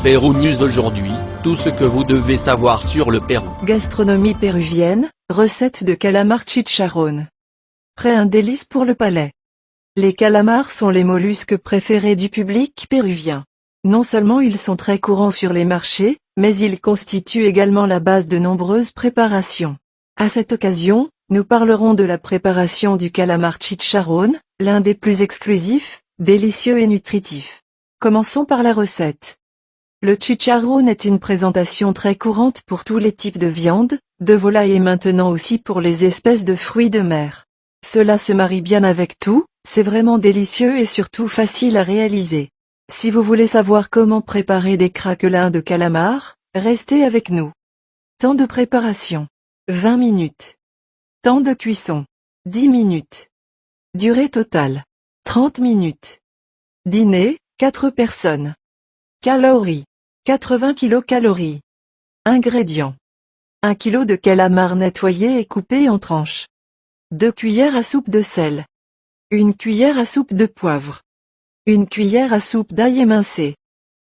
Pérou News aujourd'hui, tout ce que vous devez savoir sur le Pérou. Gastronomie péruvienne, recette de calamar chicharrón. Prêt un délice pour le palais. Les calamars sont les mollusques préférés du public péruvien. Non seulement ils sont très courants sur les marchés, mais ils constituent également la base de nombreuses préparations. À cette occasion, nous parlerons de la préparation du calamar chicharrón, l'un des plus exclusifs, délicieux et nutritifs. Commençons par la recette. Le chicharrón est une présentation très courante pour tous les types de viande, de volaille et maintenant aussi pour les espèces de fruits de mer. Cela se marie bien avec tout, c'est vraiment délicieux et surtout facile à réaliser. Si vous voulez savoir comment préparer des craquelins de calamar, restez avec nous. Temps de préparation. 20 minutes. Temps de cuisson. 10 minutes. Durée totale. 30 minutes. Dîner, 4 personnes. Calories. 80 kcal. Ingrédients. 1 kg de calamar nettoyé et coupé en tranches. 2 cuillères à soupe de sel. 1 cuillère à soupe de poivre. 1 cuillère à soupe d'ail émincé.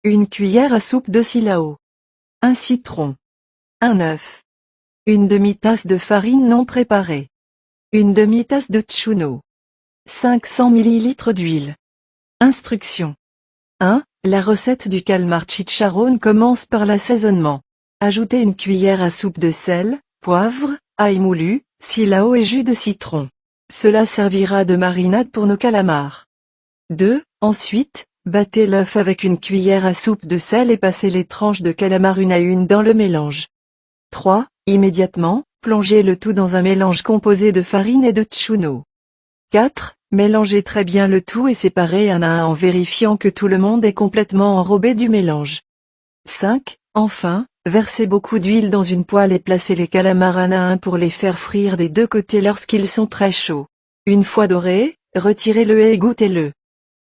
1 cuillère à soupe de silao. 1 citron. 1 œuf. 1 demi-tasse de farine non préparée. 1 demi-tasse de tchuno. 500 ml d'huile. Instructions. 1. La recette du calamar chicharrón commence par l'assaisonnement. Ajoutez 1 cuillère à soupe de sel, poivre, ail moulu, silao et jus de citron. Cela servira de marinade pour nos calamars. 2. Ensuite, battez l'œuf avec 1 cuillère à soupe de sel et passez les tranches de calamar une à une dans le mélange. 3. Immédiatement, plongez le tout dans un mélange composé de farine et de tchuno. 4. Mélangez très bien le tout et séparez un à un en vérifiant que tout le monde est complètement enrobé du mélange. 5. Enfin, versez beaucoup d'huile dans une poêle et placez les calamars un à un pour les faire frire des deux côtés lorsqu'ils sont très chauds. Une fois dorés, retirez-le et égouttez-le.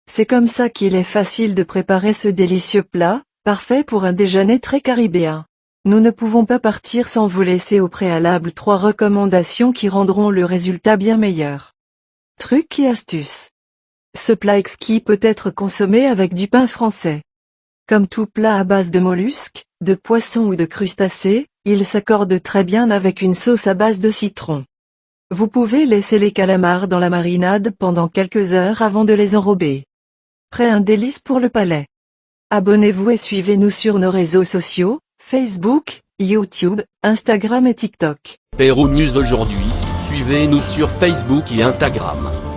C'est comme ça qu'il est facile de préparer ce délicieux plat, parfait pour un déjeuner très caribéen. Nous ne pouvons pas partir sans vous laisser au préalable 3 recommandations qui rendront le résultat bien meilleur. Trucs et astuces. Ce plat exquis peut être consommé avec du pain français. Comme tout plat à base de mollusques, de poissons ou de crustacés, il s'accorde très bien avec une sauce à base de citron. Vous pouvez laisser les calamars dans la marinade pendant quelques heures avant de les enrober. Prêt un délice pour le palais. Abonnez-vous et suivez-nous sur nos réseaux sociaux, Facebook, YouTube, Instagram et TikTok. Pérou News aujourd'hui, suivez-nous sur Facebook et Instagram.